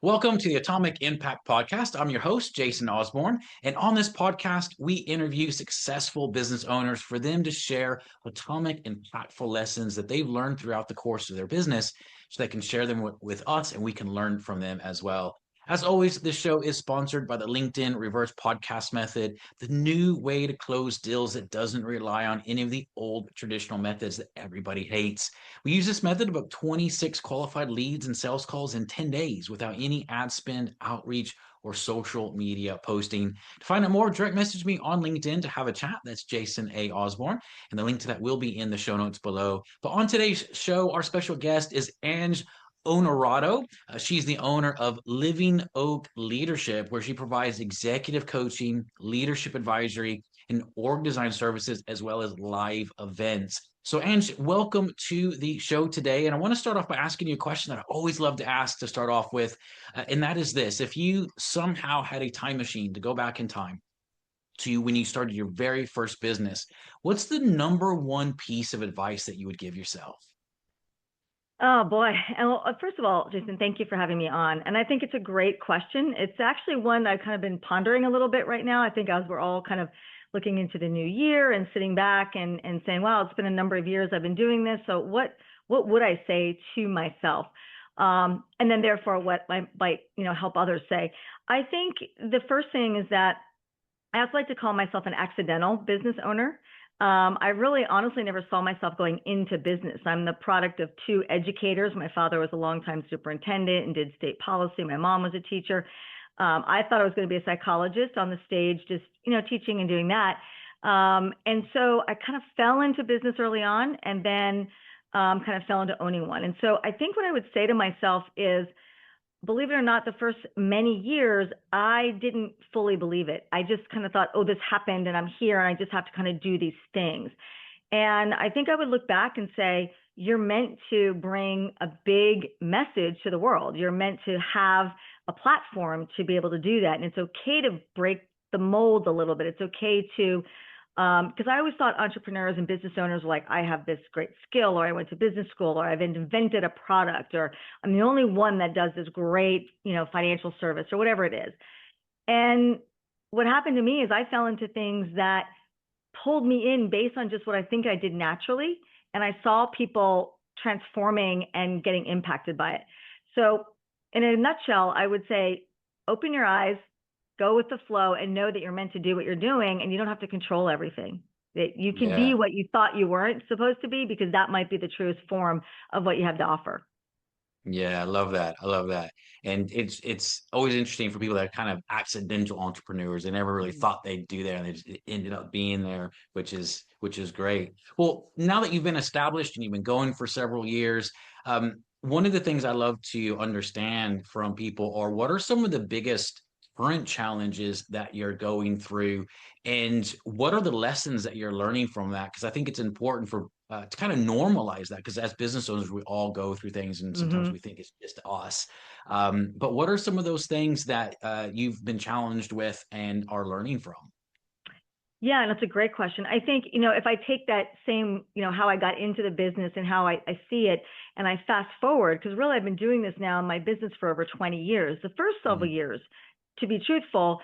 Welcome to the Atomic Impact Podcast. I'm your host, Jason Osborn. And on this podcast, we interview successful business owners for them to share atomic, impactful lessons that they've learned throughout the course of their business so they can share them with us and we can learn from them as well. As always, this show is sponsored by the LinkedIn Reverse Podcast Method, the new way to close deals that doesn't rely on any of the old traditional methods that everybody hates. We use this method about 26 qualified leads and sales calls in 10 days without any ad spend, outreach, or social media posting. To find out more, direct message me on LinkedIn to have a chat. That's Jason A. Osborn, and the link to that will be in the show notes below. But on today's show, our special guest is Ang Onorato. She's the owner of Living Oak Leadership, where she provides executive coaching, leadership advisory, and org design services, as well as live events. So, Ange, welcome to the show today. And I want to start off by asking you a question that I always love to ask to start off with. And that is this: if you somehow had a time machine to go back in time to when you started your very first business, what's the number one piece of advice that you would give yourself? Oh boy. And well, first of all, Jason, thank you for having me on. And I think it's a great question. It's actually one I've kind of been pondering a little bit right now. I think as we're all kind of looking into the new year and sitting back and saying, wow, it's been a number of years I've been doing this. So what would I say to myself? And then therefore what might help others say. I think the first thing is that I also like to call myself an accidental business owner. I really honestly never saw myself going into business. I'm the product of two educators. My father was a longtime superintendent and did state policy. My mom was a teacher. I thought I was going to be a psychologist on the stage, just, teaching and doing that. And so I kind of fell into business early on and then kind of fell into owning one. And so I think what I would say to myself is, believe it or not, the first many years, I didn't fully believe it. I just kind of thought, oh, this happened and I'm here and I just have to kind of do these things. And I think I would look back and say, you're meant to bring a big message to the world. You're meant to have a platform to be able to do that. And it's okay to break the mold a little bit. It's okay to because I always thought entrepreneurs and business owners were like, I have this great skill, or I went to business school, or I've invented a product, or I'm the only one that does this great, financial service, or whatever it is. And what happened to me is I fell into things that pulled me in based on just what I think I did naturally. And I saw people transforming and getting impacted by it. So in a nutshell, I would say, open your eyes, go with the flow, and know that you're meant to do what you're doing, and you don't have to control everything. That you can be what you thought you weren't supposed to be, because that might be the truest form of what you have to offer. Yeah, I love that. I love that. And it's always interesting for people that are kind of accidental entrepreneurs. They never really thought they'd do that, and they just ended up being there, which is great. Well, now that you've been established and you've been going for several years, one of the things I love to understand from people are, what are some of the biggest current challenges that you're going through, and what are the lessons that you're learning from that? Because I think it's important for to kind of normalize that, because as business owners, we all go through things and sometimes we think it's just us. But what are some of those things that you've been challenged with and are learning from? Yeah, and that's a great question. I think, if I take that same, how I got into the business and how I see it, and I fast forward, because really I've been doing this now in my business for over 20 years. The first several years, to be truthful,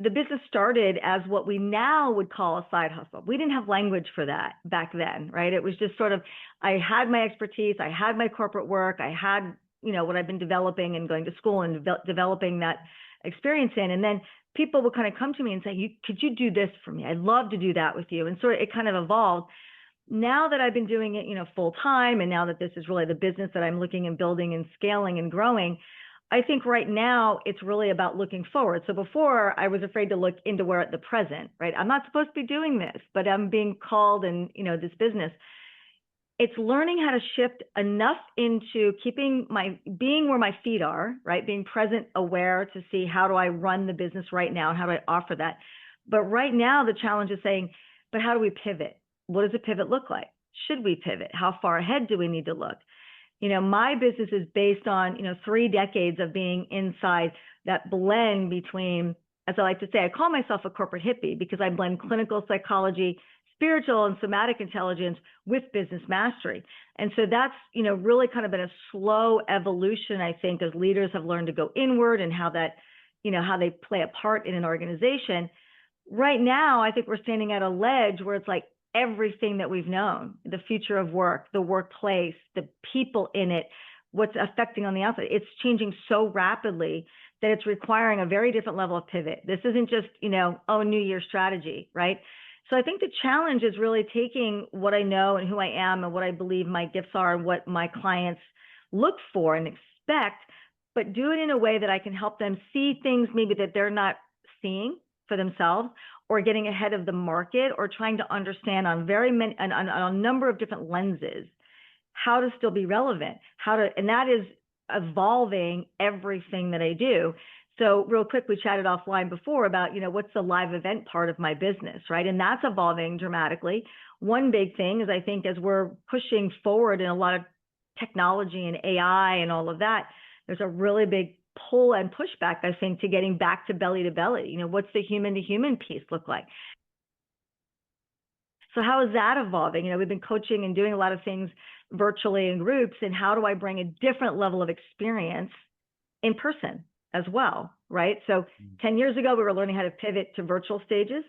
the business started as what we now would call a side hustle. We didn't have language for that back then, right? It was just sort of, I had my expertise, I had my corporate work, I had, what I've been developing and going to school and developing that experience in. And then people would kind of come to me and say, could you do this for me? I'd love to do that with you. And so it kind of evolved. Now that I've been doing it, full time, and now that this is really the business that I'm looking and building and scaling and growing, I think right now it's really about looking forward. So before, I was afraid to look into where at the present, right? I'm not supposed to be doing this, but I'm being called in, this business. It's learning how to shift enough into being where my feet are, right? Being present, aware to see, how do I run the business right now? And how do I offer that? But right now the challenge is saying, but how do we pivot? What does a pivot look like? Should we pivot? How far ahead do we need to look? My business is based on, 3 decades of being inside that blend between, as I like to say, I call myself a corporate hippie, because I blend clinical psychology, spiritual and somatic intelligence with business mastery. And so that's, really kind of been a slow evolution, I think, as leaders have learned to go inward and how that, how they play a part in an organization. Right now, I think we're standing at a ledge where it's like everything that we've known, the future of work, the workplace, the people in it, what's affecting on the outside, it's changing so rapidly that it's requiring a very different level of pivot. This isn't just, New Year strategy, right? So I think the challenge is really taking what I know and who I am and what I believe my gifts are and what my clients look for and expect, but do it in a way that I can help them see things maybe that they're not seeing for themselves, or getting ahead of the market, or trying to understand on a number of different lenses how to still be relevant, and that is evolving everything that I do. So real quick, we chatted offline before about, what's the live event part of my business, right? And that's evolving dramatically. One big thing is, I think, as we're pushing forward in a lot of technology and AI and all of that, there's a really big pull and pushback, I think, to getting back to belly. What's the human to human piece look like? So how is that evolving? We've been coaching and doing a lot of things virtually in groups, and how do I bring a different level of experience in person as well, right? So 10 years ago, we were learning how to pivot to virtual stages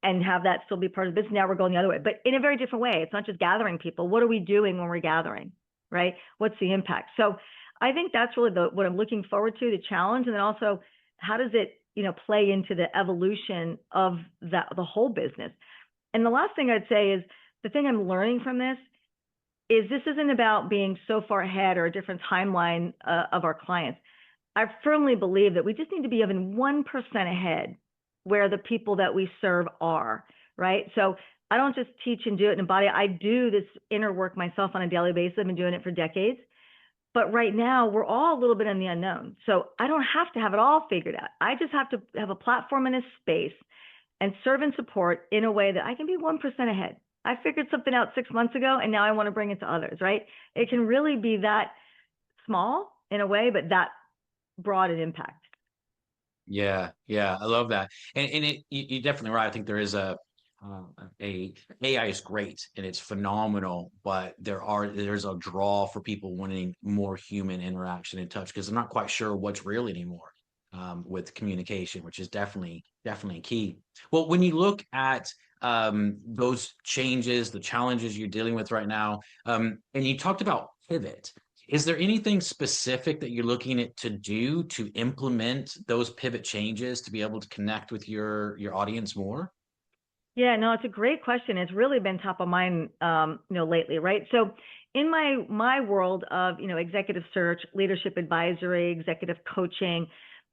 and have that still be part of the business. Now we're going the other way, but in a very different way. It's not just gathering people. What are we doing when we're gathering, right? What's the impact? So I think that's really what I'm looking forward to, the challenge. And then also, how does it, play into the evolution of the whole business? And the last thing I'd say is, the thing I'm learning from this isn't about being so far ahead or a different timeline of our clients. I firmly believe that we just need to be even 1% ahead where the people that we serve are, right? So I don't just teach and do it in embody. I do this inner work myself on a daily basis. I've been doing it for decades. But right now, we're all a little bit in the unknown. So I don't have to have it all figured out. I just have to have a platform and a space and serve and support in a way that I can be 1% ahead. I figured something out 6 months ago, and now I want to bring it to others, right? It can really be that small in a way, but that broad an impact. Yeah, I love that. And you're definitely right. I think there is a AI is great and it's phenomenal, but there's a draw for people wanting more human interaction and touch, because they're not quite sure what's real anymore with communication, which is definitely key. Well, when you look at those changes, the challenges you're dealing with right now, and you talked about pivot. Is there anything specific that you're looking at to do to implement those pivot changes to be able to connect with your audience more? Yeah, no, it's a great question. It's really been top of mind, lately, right? So in my world of, executive search, leadership advisory, executive coaching,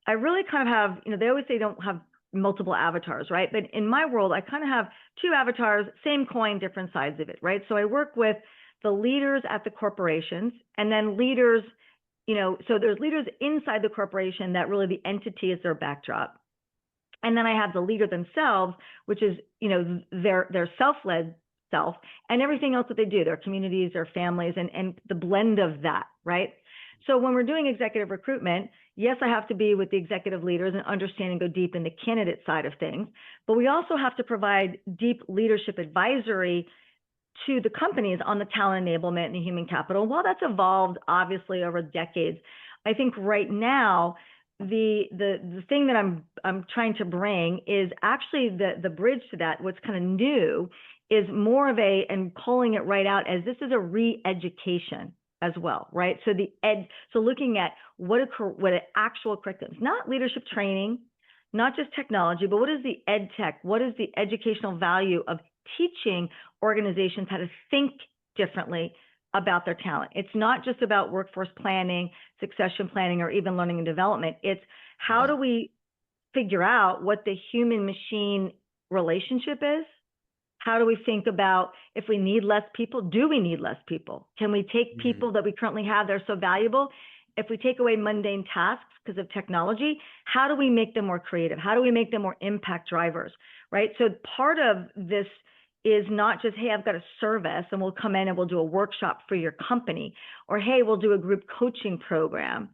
I really kind of have, they always say don't have multiple avatars, right? But in my world, I kind of have two avatars, same coin, different sides of it, right? So I work with the leaders at the corporations, and then leaders, so there's leaders inside the corporation that really the entity is their backdrop. And then I have the leader themselves, which is, their self-led self and everything else that they do, their communities, their families, and the blend of that, right? So when we're doing executive recruitment, yes, I have to be with the executive leaders and understand and go deep in the candidate side of things, but we also have to provide deep leadership advisory to the companies on the talent enablement and the human capital. While that's evolved, obviously, over decades, I think right now, the thing that I'm trying to bring is actually the bridge to that. What's kind of new is more of and calling it right out as this is a re-education as well, right? So so looking at what an actual curriculum, not leadership training, not just technology, but what is the ed tech? What is the educational value of teaching organizations how to think differently about their talent? It's not just about workforce planning, succession planning, or even learning and development. It's how do we figure out what the human machine relationship is? How do we think about if we need less people? Do we need less people? Can we take people that we currently have that are so valuable? If we take away mundane tasks because of technology, how do we make them more creative? How do we make them more impact drivers, right? So part of this is not just, hey, I've got a service and we'll come in and we'll do a workshop for your company, or hey, we'll do a group coaching program.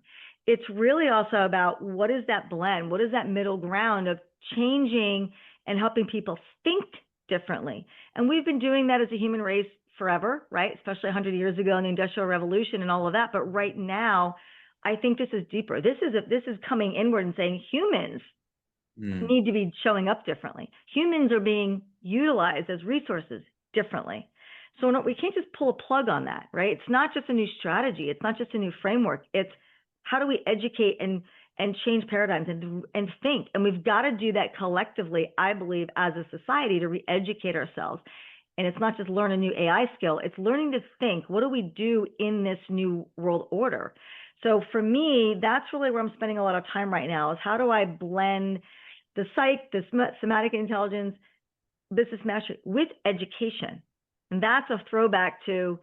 It's really also about what is that blend? What is that middle ground of changing and helping people think differently. And we've been doing that as a human race forever, right? Especially 100 years ago in the Industrial Revolution and all of that. But right now, I think this is deeper. This is coming inward and saying humans need to be showing up differently. Humans are being utilized as resources differently. So we can't just pull a plug on that, right? It's not just a new strategy. It's not just a new framework. It's how do we educate and change paradigms and think? And we've got to do that collectively, I believe, as a society to re-educate ourselves. And it's not just learn a new AI skill. It's learning to think, what do we do in this new world order? So for me, that's really where I'm spending a lot of time right now, is how do I blend the psych, the somatic intelligence, business mastery with education? And that's a throwback to,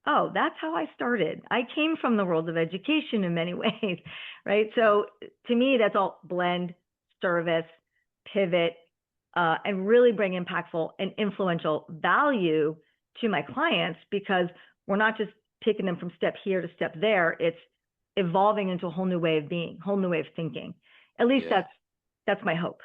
oh, that's how I started. I came from the world of education in many ways, right? So to me, that's all blend, service, pivot, and really bring impactful and influential value to my clients, because we're not just taking them from step here to step there. It's evolving into a whole new way of being, whole new way of thinking. At least that's my hope.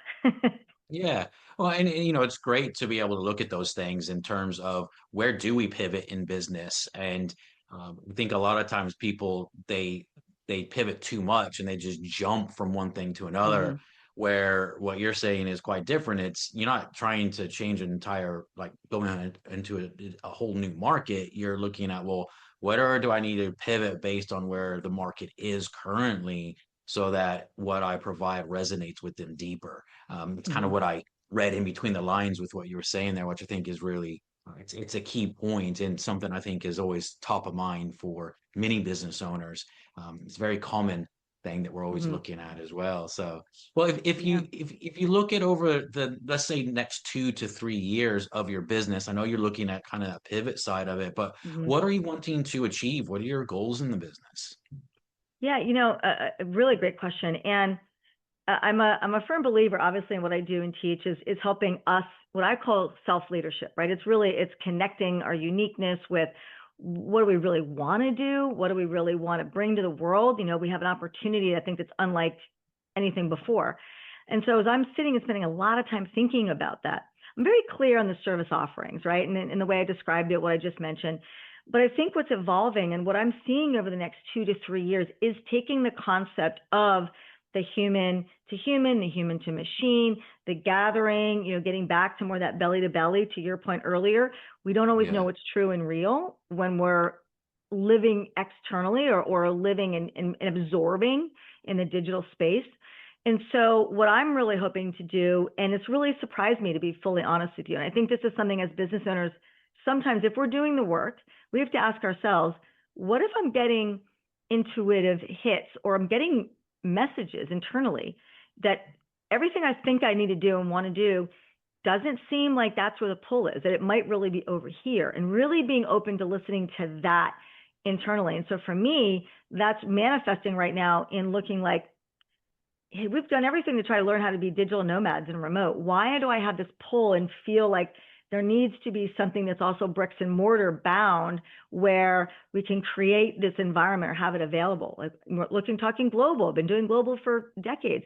Yeah. Well, and it's great to be able to look at those things in terms of where do we pivot in business. And I think a lot of times people, they pivot too much and they just jump from one thing to another, where what you're saying is quite different. It's, you're not trying to change an entire, like going into a whole new market. You're looking at, well, where do I need to pivot based on where the market is currently, so that what I provide resonates with them deeper. It's kind of what I read in between the lines with what you were saying there, which I think is really, it's a key point and something I think is always top of mind for many business owners. It's a very common thing that we're always looking at as well. So, well, if you look at over the, let's say, next 2 to 3 years of your business, I know you're looking at kind of that pivot side of it, but what are you wanting to achieve? What are your goals in the business? Yeah, a really great question. And I'm a firm believer, obviously, in what I do and teach is helping us, what I call self-leadership, right? It's connecting our uniqueness with what do we really want to do? What do we really want to bring to the world? We have an opportunity, I think, that's unlike anything before. And so as I'm sitting and spending a lot of time thinking about that, I'm very clear on the service offerings, right? And in the way I described it, what I just mentioned. But I think what's evolving and what I'm seeing over the next 2 to 3 years is taking the concept of the human to human, the human to machine, the gathering, getting back to more that belly to belly, to your point earlier. We don't always know what's true and real when we're living externally or living and absorbing in the digital space. And so what I'm really hoping to do, and it's really surprised me, to be fully honest with you, and I think this is something as business owners, sometimes if we're doing the work, we have to ask ourselves, what if I'm getting intuitive hits or I'm getting messages internally that everything I think I need to do and want to do doesn't seem like that's where the pull is, that it might really be over here, and really being open to listening to that internally. And so for me, that's manifesting right now in looking like, hey, we've done everything to try to learn how to be digital nomads and remote. Why do I have this pull and feel like there needs to be something that's also bricks and mortar bound, where we can create this environment or have it available? Like, we're talking global. I've been doing global for decades.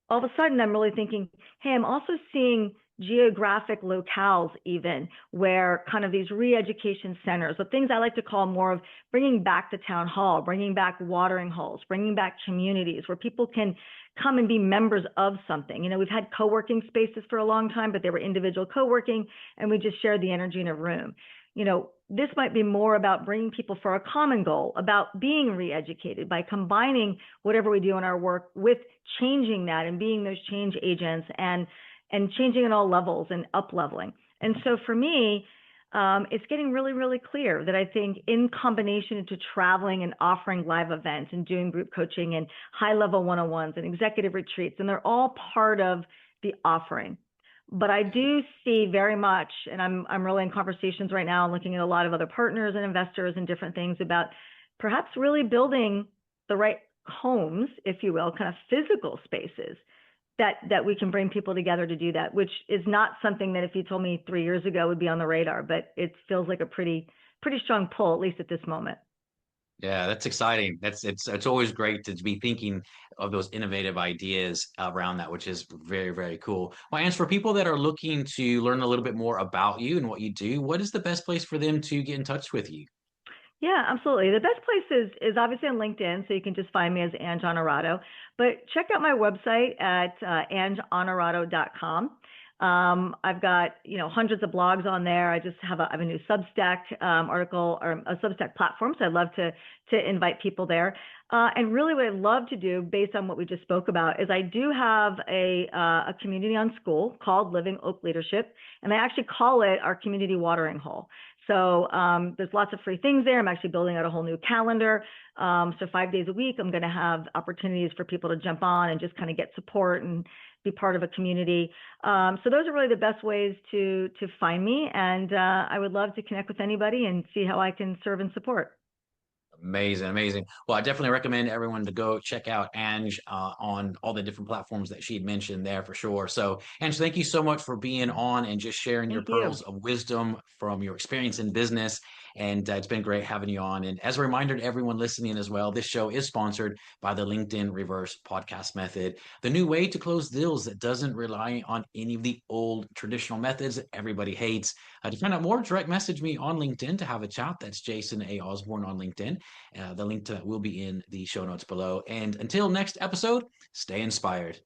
All of a sudden, I'm really thinking, hey, I'm also seeing geographic locales, even where kind of these re-education centers, the things I like to call more of bringing back the town hall, bringing back watering holes, bringing back communities where people can come and be members of something. We've had co-working spaces for a long time, but they were individual co-working, and we just shared the energy in a room. This might be more about bringing people for a common goal, about being re-educated by combining whatever we do in our work with changing that and being those change agents and changing at all levels and up-leveling. And so for me, it's getting really, really clear that I think in combination to traveling and offering live events and doing group coaching and high-level one-on-ones and executive retreats, and they're all part of the offering. But I do see very much, and I'm really in conversations right now, looking at a lot of other partners and investors and different things about perhaps really building the right homes, if you will, kind of physical spaces that we can bring people together to do that, which is not something that if you told me 3 years ago would be on the radar, but it feels like a pretty strong pull, at least at this moment. Yeah, that's exciting. It's always great to be thinking of those innovative ideas around that, which is very, very cool. Well, and for people that are looking to learn a little bit more about you and what you do, what is the best place for them to get in touch with you? Yeah, absolutely. The best place is obviously on LinkedIn, so you can just find me as Ang Onorato. But check out my website at angonorato.com. I've got hundreds of blogs on there. I have a new Substack article or a Substack platform, so I'd love to invite people there. And really, what I'd love to do, based on what we just spoke about, is I do have a community on school called Living Oak Leadership, and I actually call it our community watering hole. So there's lots of free things there. I'm actually building out a whole new calendar. So 5 days a week, I'm going to have opportunities for people to jump on and just kind of get support and be part of a community. So those are really the best ways to find me. And I would love to connect with anybody and see how I can serve and support. Amazing, amazing. Well, I definitely recommend everyone to go check out Ange on all the different platforms that she had mentioned there for sure. So, Ange, thank you so much for being on and just sharing your Thank you. pearls of wisdom from your experience in business. And it's been great having you on. And as a reminder to everyone listening as well, this show is sponsored by the LinkedIn Reverse Podcast Method, the new way to close deals that doesn't rely on any of the old traditional methods that everybody hates. To find out more, direct message me on LinkedIn to have a chat. That's Jason A. Osborn on LinkedIn. The link to that will be in the show notes below. And until next episode, stay inspired.